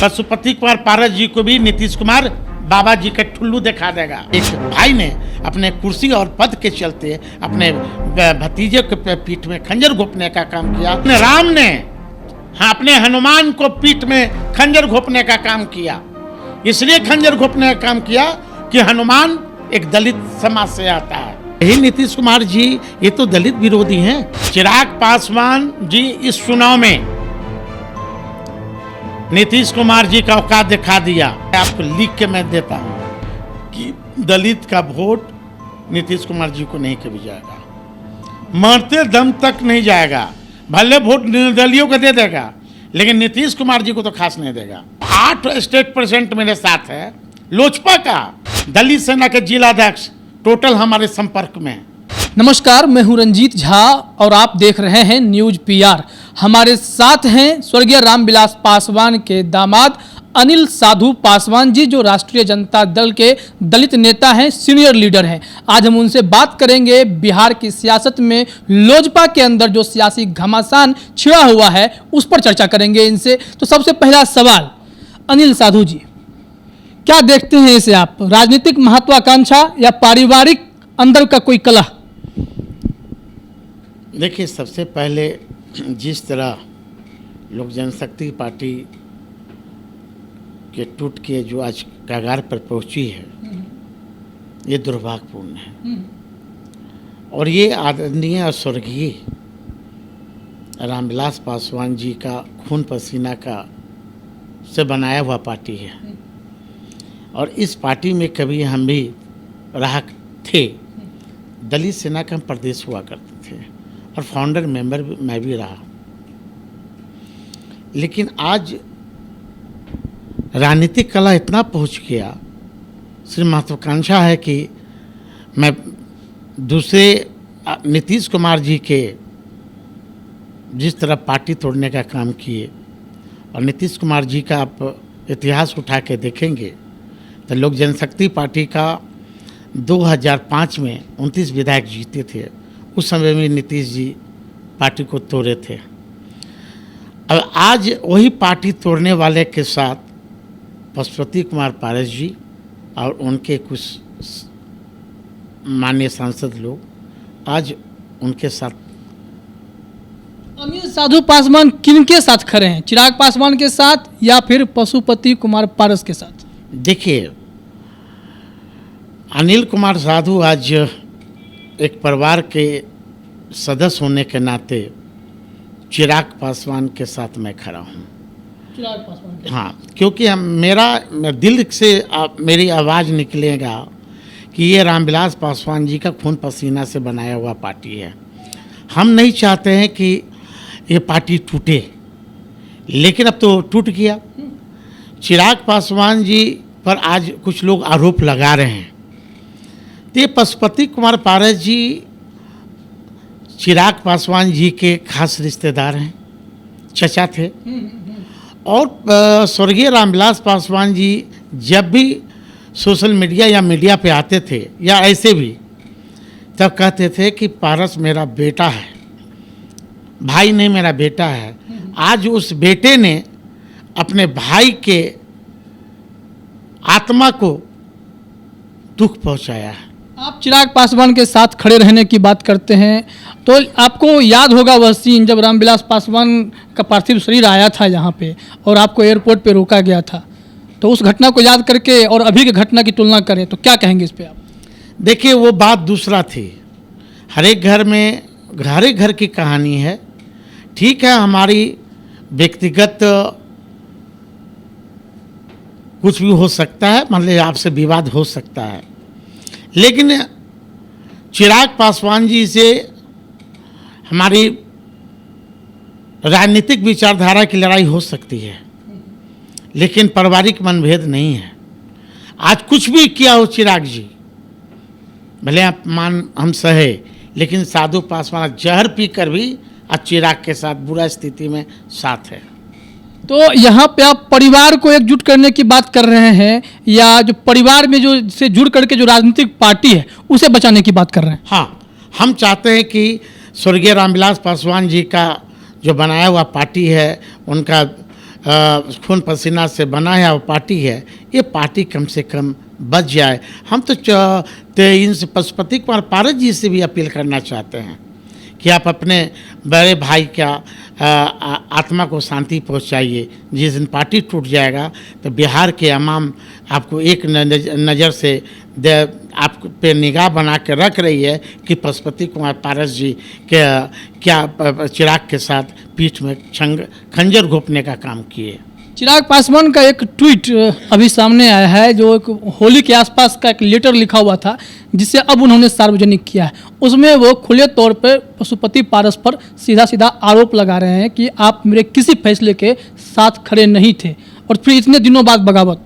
पशुपति कुमार पारस जी को भी नीतीश कुमार बाबा जी का ठुल्लू दिखा देगा। एक भाई ने अपने कुर्सी और पद के चलते अपने भतीजे के पीठ में खंजर घोंपने का काम किया। अपने राम ने अपने हनुमान को पीठ में खंजर घोंपने का काम किया। इसलिए खंजर घोंपने का काम किया कि हनुमान एक दलित समाज से आता है। यही नीतीश कुमार जी ये तो दलित विरोधी हैं। चिराग पासवान जी इस चुनाव में नीतीश कुमार जी का औकात दिखा दिया। आपको लिख के मैं देता हूं कि दलित का वोट नीतीश कुमार जी को नहीं कभी जाएगा, मरते दम तक नहीं जाएगा। भले वोट निर्दलियों को दे देगा, लेकिन नीतीश कुमार जी को तो खास नहीं देगा। 8 स्टेट प्रेसिडेंट मेरे साथ है। लोजपा का दलित सेना के जिलाध्यक्ष टोटल हमारे संपर्क में। नमस्कार, मैं हूं रंजीत झा और आप देख रहे हैं न्यूज पीआर। हमारे साथ हैं स्वर्गीय रामविलास पासवान के दामाद अनिल साधु पासवान जी, जो राष्ट्रीय जनता दल के दलित नेता हैं, सीनियर लीडर हैं। आज हम उनसे बात करेंगे बिहार की सियासत में लोजपा के अंदर जो सियासी घमासान छिड़ा हुआ है उस पर चर्चा करेंगे इनसे। तो सबसे पहला सवाल, अनिल साधु जी, क्या देखते हैं इसे आप? राजनीतिक महत्वाकांक्षा या पारिवारिक अंदर का कोई कलह? देखिए, सबसे पहले जिस तरह लोक जनशक्ति पार्टी के टूट के जो आज कगार पर पहुंची है, ये दुर्भाग्यपूर्ण है। और ये आदरणीय और स्वर्गीय रामविलास पासवान जी का खून पसीना का से बनाया हुआ पार्टी है। और इस पार्टी में कभी हम भी रहा थे। दलित सेना का हम प्रदेश हुआ करते थे और फाउंडर मेंबर मैं भी रहा। लेकिन आज राजनीतिक कला इतना पहुंच गया, सिर्फ महत्वाकांक्षा है कि मैं दूसरे नीतीश कुमार जी के जिस तरह पार्टी तोड़ने का काम किए, और नीतीश कुमार जी का आप इतिहास उठा के देखेंगे तो लोक जनशक्ति पार्टी का 2005 में 29 विधायक जीते थे। उस समय में नीतीश जी पार्टी को तोड़े थे। अब आज वही पार्टी तोड़ने वाले के साथ पशुपति कुमार पारस जी और उनके कुछ माननीय सांसद लोग आज उनके साथ। अनिल साधु पासवान किनके साथ खड़े हैं? चिराग पासवान के साथ या फिर पशुपति कुमार पारस के साथ? देखिए, अनिल कुमार साधु आज एक परिवार के सदस्य होने के नाते चिराग पासवान के साथ मैं खड़ा हूँ। चिराग पासवान के? हाँ, क्योंकि मेरा दिल से मेरी आवाज़ निकलेगा कि ये रामविलास पासवान जी का खून पसीना से बनाया हुआ पार्टी है। हम नहीं चाहते हैं कि ये पार्टी टूटे, लेकिन अब तो टूट गया। चिराग पासवान जी पर आज कुछ लोग आरोप लगा रहे हैं। तो ये पशुपति कुमार पारस जी चिराग पासवान जी के खास रिश्तेदार हैं, चचा थे। और स्वर्गीय रामविलास पासवान जी जब भी सोशल मीडिया या मीडिया पे आते थे या ऐसे भी, तब कहते थे कि पारस मेरा बेटा है, भाई नहीं मेरा बेटा है। आज उस बेटे ने अपने भाई के आत्मा को दुख पहुंचाया है। आप चिराग पासवान के साथ खड़े रहने की बात करते हैं तो आपको याद होगा वह सीन जब रामविलास पासवान का पार्थिव शरीर आया था यहाँ पे और आपको एयरपोर्ट पे रोका गया था। तो उस घटना को याद करके और अभी की घटना की तुलना करें तो क्या कहेंगे इस पे आप? देखिए, वो बात दूसरा थी। हर एक घर की कहानी है। ठीक है, हमारी व्यक्तिगत कुछ भी हो सकता है, मतलब आपसे विवाद हो सकता है, लेकिन चिराग पासवान जी से हमारी राजनीतिक विचारधारा की लड़ाई हो सकती है, लेकिन पारिवारिक मनभेद नहीं है। आज कुछ भी किया हो चिराग जी, भले अपमान हम सहे, लेकिन साधु पासवान जहर पीकर भी आज चिराग के साथ बुरा स्थिति में साथ है। तो यहाँ पे आप परिवार को एकजुट करने की बात कर रहे हैं या जो परिवार में जो से जुड़ करके जो राजनीतिक पार्टी है उसे बचाने की बात कर रहे हैं? हाँ, हम चाहते हैं कि स्वर्गीय रामविलास पासवान जी का जो बनाया हुआ पार्टी है, उनका खून पसीना से बना है वो पार्टी है, ये पार्टी कम से कम बच जाए। हम तो इनसे पशुपति कुमार पारस जी से भी अपील करना चाहते हैं कि आप अपने बड़े भाई का आत्मा को शांति पहुंचाइए। जिस दिन पार्टी टूट जाएगा तो बिहार के अवाम आपको एक नज़र से आप पे निगाह बना के रख रही है कि पशुपति कुमार पारस जी के क्या चिराग के साथ पीठ में खंजर घोंपने का काम किए। चिराग पासवान का एक ट्वीट अभी सामने आया है, जो एक होली के आसपास का एक लेटर लिखा हुआ था जिसे अब उन्होंने सार्वजनिक किया है। उसमें वो खुले तौर पर पशुपति पारस पर सीधा सीधा आरोप लगा रहे हैं कि आप मेरे किसी फैसले के साथ खड़े नहीं थे, और फिर इतने दिनों बाद बगावत।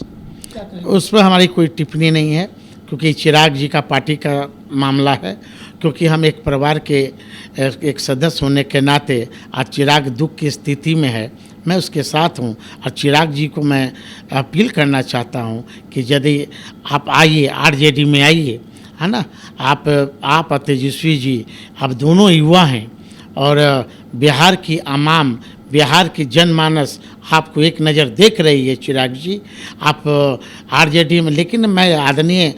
उस पर हमारी कोई टिप्पणी नहीं है, क्योंकि चिराग जी का पार्टी का मामला है। क्योंकि हम एक परिवार के एक सदस्य होने के नाते आज चिराग दुख की स्थिति में है, मैं उसके साथ हूँ। और चिराग जी को मैं अपील करना चाहता हूँ कि यदि आप आइए, आरजेडी में आइए, है ना। आप और तेजस्वी जी, आप दोनों युवा हैं, और बिहार की आवाम, बिहार की जनमानस आपको एक नज़र देख रही है। चिराग जी, आप आरजेडी में, लेकिन मैं आदरणीय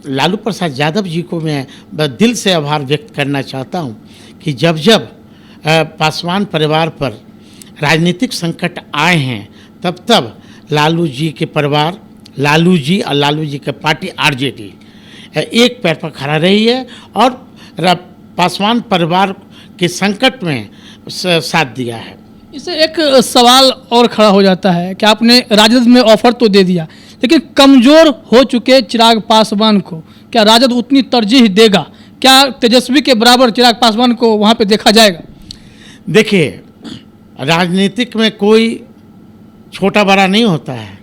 लालू प्रसाद यादव जी को मैं दिल से आभार व्यक्त करना चाहता हूं कि जब पासवान परिवार पर राजनीतिक संकट आए हैं, तब लालू जी के परिवार, लालू जी और लालू जी के पार्टी आरजेडी एक पैर पर खड़ा रही है और पासवान परिवार के संकट में साथ दिया है। इससे एक सवाल और खड़ा हो जाता है कि आपने राजद में ऑफर तो दे दिया, लेकिन कमज़ोर हो चुके चिराग पासवान को क्या राजद उतनी तरजीह देगा? क्या तेजस्वी के बराबर चिराग पासवान को वहाँ पे देखा जाएगा? देखिए, राजनीतिक में कोई छोटा बड़ा नहीं होता है।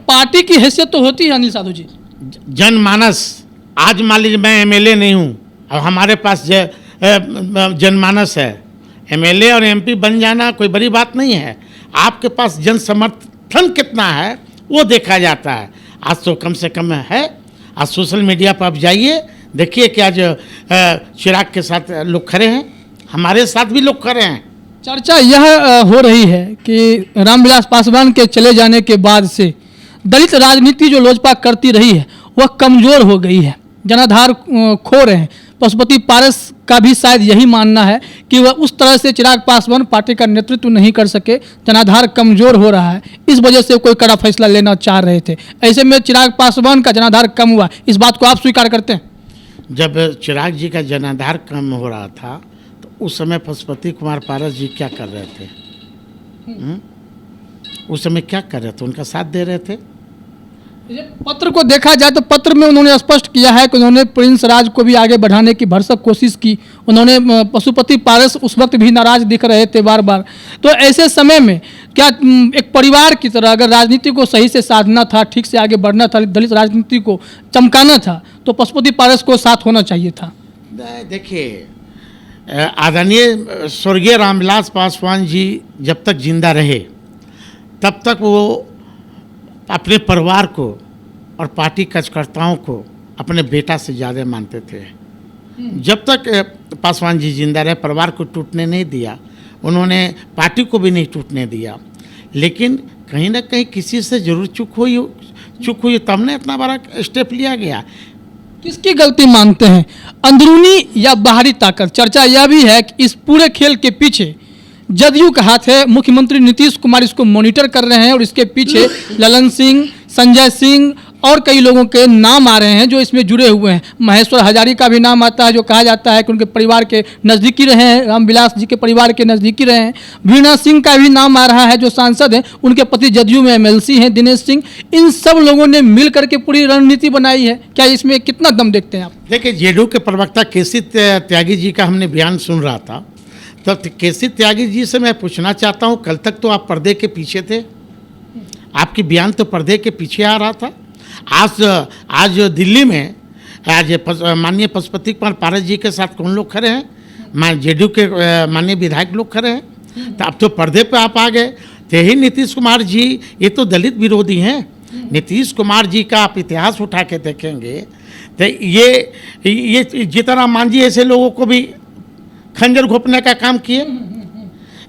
पार्टी की हैसियत तो होती है अनिल साधु जी। जनमानस, आज मान लीजिए मैं एमएलए नहीं हूँ और हमारे पास जनमानस है, एमएलए और एमपी बन जाना कोई बड़ी बात नहीं है। आपके पास जन समर्थन कितना है वो देखा जाता है। आज तो कम से कम है। आज सोशल मीडिया पर आप जाइए, देखिए कि आज चिराग के साथ लोग खड़े हैं, हमारे साथ भी लोग खड़े हैं। चर्चा यह हो रही है कि रामविलास पासवान के चले जाने के बाद से दलित राजनीति जो लोजपा करती रही है वह कमज़ोर हो गई है, जनाधार खो रहे हैं। पशुपति पारस का भी शायद यही मानना है कि वह उस तरह से चिराग पासवान पार्टी का नेतृत्व नहीं कर सके, जनाधार कमज़ोर हो रहा है, इस वजह से कोई कड़ा फैसला लेना चाह रहे थे। ऐसे में चिराग पासवान का जनाधार कम हुआ, इस बात को आप स्वीकार करते हैं? जब चिराग जी का जनाधार कम हो रहा था तो उस समय पशुपति कुमार पारस जी क्या कर रहे थे? उस समय क्या कर रहे थे? उनका साथ दे रहे थे। पत्र को देखा जाए तो पत्र में उन्होंने स्पष्ट किया है कि उन्होंने प्रिंस राज को भी आगे बढ़ाने की भरसक कोशिश की। उन्होंने पशुपति पारस उस वक्त भी नाराज दिख रहे थे बार बार। तो ऐसे समय में क्या एक परिवार की तरह अगर राजनीति को सही से साधना था, ठीक से आगे बढ़ना था, दलित राजनीति को चमकाना था, तो पशुपति पारस को साथ होना चाहिए था? देखिए, आदरणीय स्वर्गीय रामविलास पासवान जी जब तक जिंदा रहे तब तक वो अपने परिवार को और पार्टी कार्यकर्ताओं को अपने बेटा से ज़्यादा मानते थे। जब तक पासवान जी जिंदा रहे, परिवार को टूटने नहीं दिया, उन्होंने पार्टी को भी नहीं टूटने दिया। लेकिन कहीं ना कहीं किसी से जरूर चूक हुई तब ने इतना बड़ा स्टेप लिया गया। किसकी गलती मानते हैं, अंदरूनी या बाहरी ताकत? चर्चा यह भी है कि इस पूरे खेल के पीछे जदयू का हाथ है। मुख्यमंत्री नीतीश कुमार इसको मॉनिटर कर रहे हैं और इसके पीछे ललन सिंह, संजय सिंह और कई लोगों के नाम आ रहे हैं जो इसमें जुड़े हुए हैं। महेश्वर हजारी का भी नाम आता है, जो कहा जाता है कि उनके परिवार के नज़दीकी रहे हैं, रामविलास जी के परिवार के नज़दीकी रहे हैं। वीणा सिंह का भी नाम आ रहा है जो सांसद हैं, उनके पति जदयू में एमएलसी हैं दिनेश सिंह। इन सब लोगों ने मिल करके पूरी रणनीति बनाई है। क्या इसमें कितना दम देखते हैं आप? देखिए, जेडीयू के प्रवक्ता केसी त्यागी जी का हमने बयान सुन रहा था, तब केसी त्यागी जी से मैं पूछना चाहता हूँ, कल तक तो आप पर्दे के पीछे थे, आपकी बयान तो पर्दे के पीछे आ रहा था। आज दिल्ली में आज माननीय पशुपति कुमार पारस जी के साथ कौन लोग खड़े हैं? जेडीयू के माननीय विधायक लोग खड़े हैं। तो अब तो पर्दे पे आप आ गए। तो यही नीतीश कुमार जी, ये तो दलित विरोधी हैं। नीतीश कुमार जी का आप इतिहास उठा के देखेंगे तो ये जीतन राम मांझी ऐसे लोगों को भी खंजर घोंपने का काम किए।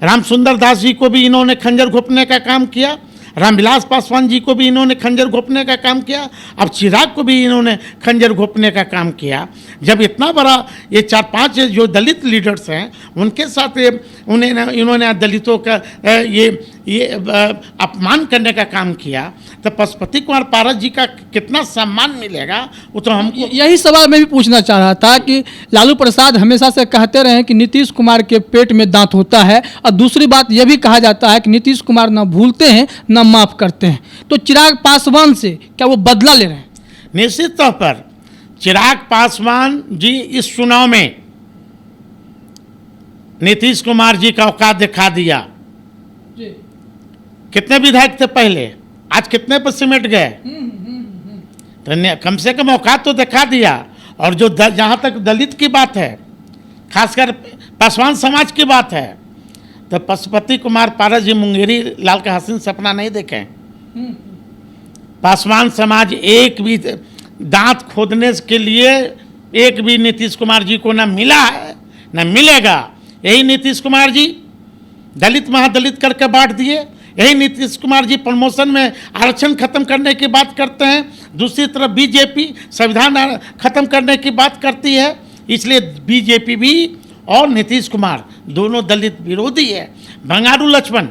राम सुंदर दास जी को भी इन्होंने खंजर घोंपने का काम किया, रामविलास पासवान जी को भी इन्होंने खंजर घोंपने का काम किया, अब चिराग को भी इन्होंने खंजर घोंपने का काम किया। जब इतना बड़ा ये 4-5 जो दलित लीडर्स हैं उनके साथ इन्होंने दलितों का ये अपमान करने का काम किया, तो पशुपति कुमार पारस जी का कितना सम्मान मिलेगा वो तो हमको। यही सवाल मैं भी पूछना चाह रहा था कि लालू प्रसाद हमेशा से कहते रहे कि नीतीश कुमार के पेट में दांत होता है, और दूसरी बात यह भी कहा जाता है कि नीतीश कुमार न भूलते हैं न माफ करते हैं, तो चिराग पासवान से क्या वो बदला ले रहे हैं? निश्चित तौर पर चिराग पासवान जी इस चुनाव में नीतीश कुमार जी का औकात दिखा दिया। कितने विधायक थे पहले, आज कितने पर सिमट गए? तो कम से कम औकात तो दिखा दिया। और जो जहाँ तक दलित की बात है, खासकर पासवान समाज की बात है, तो पशुपति कुमार पारस जी मुंगेरी लाल का हसीन सपना नहीं देखे। पासवान समाज एक भी दांत खोदने के लिए एक भी नीतीश कुमार जी को न मिला है न मिलेगा। यही नीतीश कुमार जी दलित महादलित करके बांट दिए, यही नीतीश कुमार जी प्रमोशन में आरक्षण खत्म करने की बात करते हैं, दूसरी तरफ बीजेपी संविधान खत्म करने की बात करती है। इसलिए बीजेपी भी और नीतीश कुमार दोनों दलित विरोधी है। बंगारू लक्ष्मण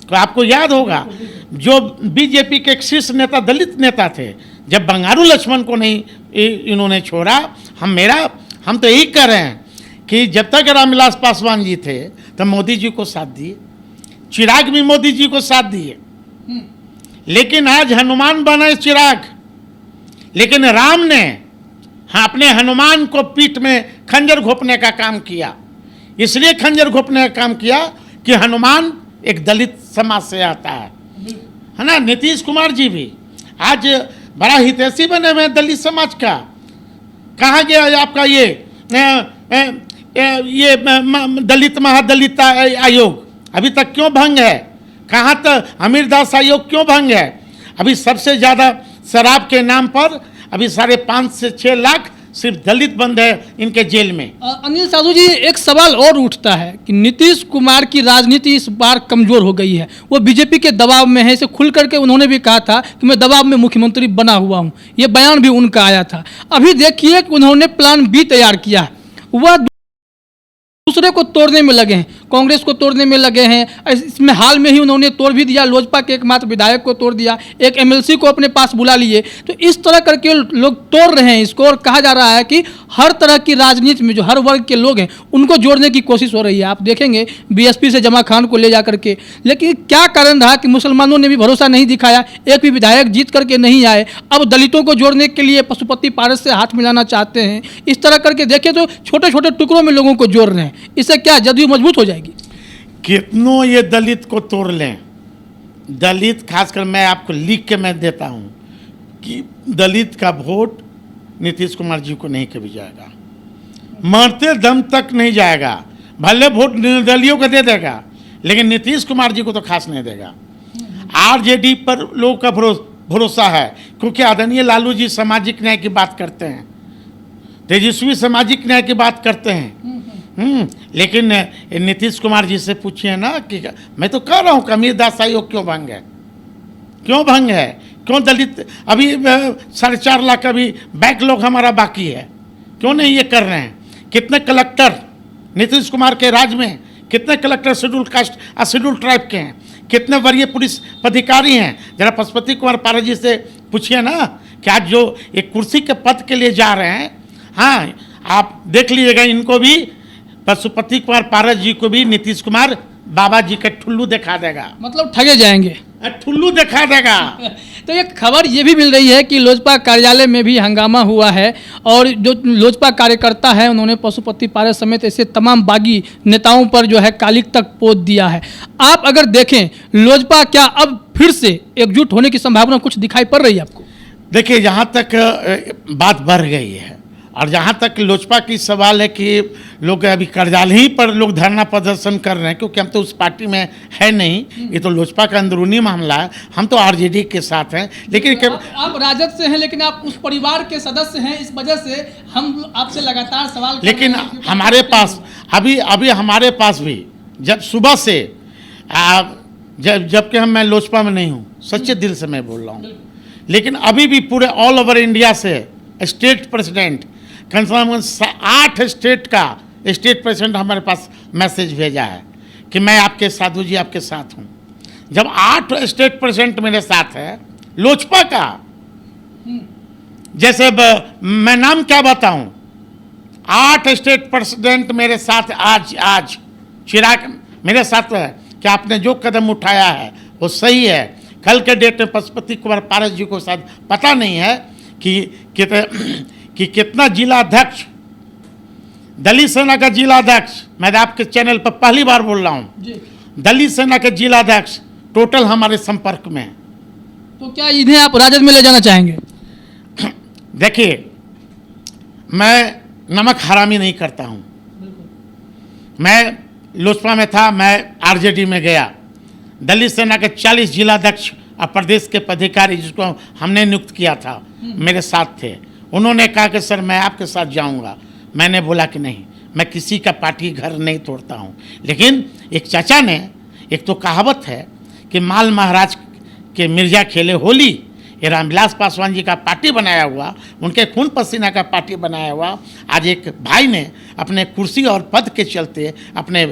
को आपको याद होगा, जो बीजेपी के एक शीर्ष नेता दलित नेता थे, जब बंगारू लक्ष्मण को नहीं इन्होंने छोड़ा, हम तो यही कह रहे हैं कि जब तक रामविलास पासवान जी थे तो मोदी जी को साथ दिए, चिराग भी मोदी जी को साथ दिए, लेकिन आज हनुमान बने चिराग, लेकिन राम ने अपने हनुमान को पीठ में खंजर घोंपने का काम किया। इसलिए खंजर घोंपने का काम किया कि हनुमान एक दलित समाज से आता है ना। नीतीश कुमार जी भी आज बड़ा हितैषी बने हुए दलित समाज का। कहाँ गया आपका ये दलित महादलित आयोग, अभी तक क्यों भंग है? कहाँ तक अमीरदास आयोग क्यों भंग है? अभी सबसे ज़्यादा शराब के नाम पर अभी 5.5 से 6 लाख सिर्फ दलित बंद है इनके जेल में। अनिल साधु जी, एक सवाल और उठता है कि नीतीश कुमार की राजनीति इस बार कमजोर हो गई है, वो बीजेपी के दबाव में है। इसे खुल करके उन्होंने भी कहा था कि मैं दबाव में मुख्यमंत्री बना हुआ हूं, ये बयान भी उनका आया था। अभी देखिए कि उन्होंने प्लान बी तैयार किया है, वह दूसरे को तोड़ने में लगे हैं, कांग्रेस को तोड़ने में लगे हैं। इसमें हाल में ही उन्होंने तोड़ भी दिया, लोजपा के एकमात्र विधायक को तोड़ दिया, एक एमएलसी को अपने पास बुला लिए। तो इस तरह करके लोग तोड़ रहे हैं इसको, और कहा जा रहा है कि हर तरह की राजनीति में जो हर वर्ग के लोग हैं उनको जोड़ने की कोशिश हो रही है। आप देखेंगे बीएसपी से जमा खान को ले जा करके, लेकिन क्या कारण रहा कि मुसलमानों ने भी भरोसा नहीं दिखाया, एक भी विधायक जीत करके नहीं आए। अब दलितों को जोड़ने के लिए पशुपति पारस से हाथ मिलाना चाहते हैं। इस तरह करके देखें तो छोटे छोटे टुकड़ों में लोगों को जोड़ रहे हैं। इससे क्या जदयू मजबूत हो जाएगी? कितनों ये दलित को तोड़ लें, दलित खासकर मैं आपको लिख के मैं देता हूं कि दलित का वोट नीतीश कुमार जी को नहीं कभी जाएगा, मरते दम तक नहीं जाएगा। भले वोट निर्दलियों को दे देगा, लेकिन नीतीश कुमार जी को तो खास नहीं देगा। आरजेडी पर लोगों का भरोसा है, क्योंकि आदरणीय लालू जी सामाजिक न्याय की बात करते हैं, तेजस्वी सामाजिक न्याय की बात करते हैं। लेकिन नीतीश कुमार जी से पूछिए ना कि मैं तो कह रहा हूँ कि अमीरदास आयोग क्यों भंग है, क्यों भंग है, क्यों दलित अभी 4.5 लाख अभी बैकलॉग हमारा बाकी है, क्यों नहीं ये कर रहे हैं? कितने कलेक्टर नीतीश कुमार के राज में, कितने कलेक्टर शेड्यूल कास्ट और शेड्यूल ट्राइब के हैं, कितने वरीय पुलिस अधिकारी हैं? जरा पशुपति कुमार पारस जी से पूछिए ना कि आज जो एक कुर्सी के पद के लिए जा रहे हैं, हाँ आप देख लीजिएगा, इनको भी पशुपति कुमार पारस जी को भी नीतीश कुमार बाबा जी का ठुल्लू दिखा देगा, मतलब ठगे जाएंगे, ठुल्लू दिखा देगा। तो एक खबर ये भी मिल रही है कि लोजपा कार्यालय में भी हंगामा हुआ है, और जो लोजपा कार्यकर्ता है उन्होंने पशुपति पारस समेत ऐसे तमाम बागी नेताओं पर जो है कालिक तक पोत दिया है। आप अगर देखें, लोजपा क्या अब फिर से एकजुट होने की संभावना कुछ दिखाई पड़ रही है आपको? देखिए, यहाँ तक बात बढ़ गई है, और जहाँ तक लोजपा की सवाल है कि लोग अभी कार्यालय ही पर लोग धरना प्रदर्शन कर रहे हैं, क्योंकि हम तो उस पार्टी में है नहीं, ये तो लोजपा का अंदरूनी मामला है, हम तो आरजेडी के साथ हैं। लेकिन आप राजद से हैं, लेकिन आप उस परिवार के सदस्य हैं, इस वजह से हम आपसे लगातार सवाल लेकिन हमारे पास अभी हमारे पास भी जब सुबह से जबकि मैं लोजपा में नहीं हूँ, सच्चे दिल से मैं बोल रहा हूँ, लेकिन अभी भी पूरे ऑल ओवर इंडिया से स्टेट प्रेसिडेंट, कम से कम 8 स्टेट का स्टेट प्रेसिडेंट हमारे पास मैसेज भेजा है कि मैं आपके साधु जी आपके साथ हूँ। जब 8 स्टेट प्रेसिडेंट मेरे साथ है लोजपा का, जैसे मैं नाम क्या बताऊं, 8 स्टेट प्रेसिडेंट मेरे साथ आज चिराग मेरे साथ है कि आपने जो कदम उठाया है वो सही है। कल के डेट में पशुपति कुमार पारस जी को शायद पता नहीं है कि कितना जिला अध्यक्ष, दलित सेना का जिला अध्यक्ष, मैं आपके चैनल पर पहली बार बोल रहा हूँ, दलित सेना के जिला अध्यक्ष टोटल हमारे संपर्क में है। तो क्या इन्हें आप राजद में ले जाना चाहेंगे? देखिए, मैं नमक हरामी नहीं करता हूँ। मैं लोजपा में था, मैं आरजेडी में गया, दलित सेना के 40 जिला अध्यक्ष और प्रदेश के पदाधिकारी जिसको हमने नियुक्त किया था मेरे साथ थे। उन्होंने कहा कि सर मैं आपके साथ जाऊंगा। मैंने बोला कि नहीं, मैं किसी का पार्टी घर नहीं तोड़ता हूं। लेकिन एक चाचा ने, एक तो कहावत है कि माल महाराज के मिर्जा खेले होली, ये रामविलास पासवान जी का पार्टी बनाया हुआ, उनके खून पसीना का पार्टी बनाया हुआ, आज एक भाई ने अपने कुर्सी और पद के चलते अपने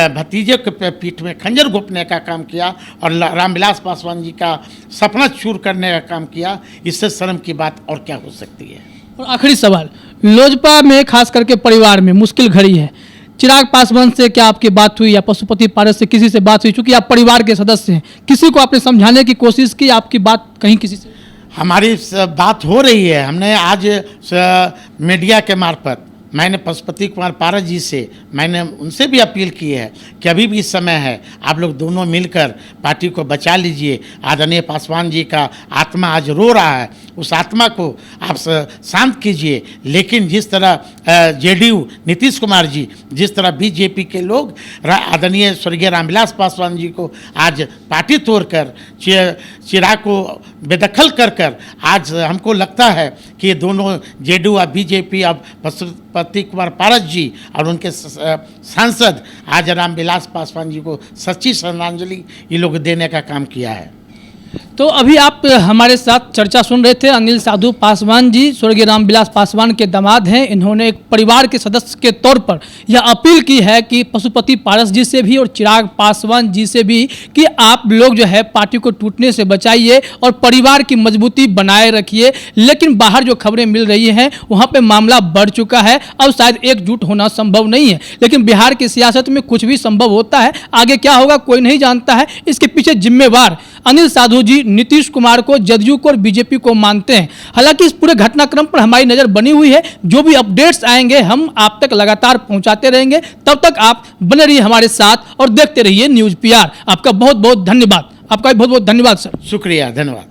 भतीजे के पीठ में खंजर घोंपने का काम किया और रामविलास पासवान जी का सपना चूर करने का काम किया। इससे शर्म की बात और क्या हो सकती है। और आखिरी सवाल, लोजपा में खास करके परिवार में मुश्किल घड़ी है, चिराग पासवान से क्या आपकी बात हुई या पशुपति पारस से किसी से बात हुई? चूंकि आप परिवार के सदस्य हैं, किसी को आपने समझाने की कोशिश की, आपकी बात कहीं किसी से? हमारी बात हो रही है। हमने आज मीडिया के मार्फत मैंने पशुपति कुमार पारस जी से मैंने उनसे भी अपील की है कि अभी भी समय है, आप लोग दोनों मिलकर पार्टी को बचा लीजिए। आदरणीय पासवान जी का आत्मा आज रो रहा है, उस आत्मा को आप शांत कीजिए। लेकिन जिस तरह जेडीयू नीतीश कुमार जी, जिस तरह बीजेपी के लोग आदरणीय स्वर्गीय रामविलास पासवान जी को आज पार्टी तोड़कर चिराग को बेदखल कर आज हमको लगता है कि ये दोनों जेडीयू और बीजेपी अब पशुपति कुमार पारस जी और उनके सांसद आज रामविलास पासवान जी को सच्ची श्रद्धांजलि ये लोग देने का काम किया है। तो अभी आप हमारे साथ चर्चा सुन रहे थे। अनिल साधु पासवान जी स्वर्गीय रामविलास पासवान के दामाद हैं। इन्होंने एक परिवार के सदस्य के तौर पर यह अपील की है कि पशुपति पारस जी से भी और चिराग पासवान जी से भी कि आप लोग जो है पार्टी को टूटने से बचाइए और परिवार की मजबूती बनाए रखिए। लेकिन बाहर जो खबरें मिल रही हैं वहाँ पर मामला बढ़ चुका है, अब शायद एकजुट होना संभव नहीं है। लेकिन बिहार की सियासत में कुछ भी संभव होता है, आगे क्या होगा कोई नहीं जानता है। इसके पीछे जिम्मेवार अनिल साधु जी नीतीश कुमार को, जदयू को और बीजेपी को मानते हैं। हालांकि इस पूरे घटनाक्रम पर हमारी नज़र बनी हुई है, जो भी अपडेट्स आएंगे हम आप तक लगातार पहुंचाते रहेंगे। तब तक आप बने रहिए हमारे साथ और देखते रहिए न्यूज़ पीआर। आपका बहुत बहुत धन्यवाद। आपका बहुत बहुत धन्यवाद सर। शुक्रिया, धन्यवाद।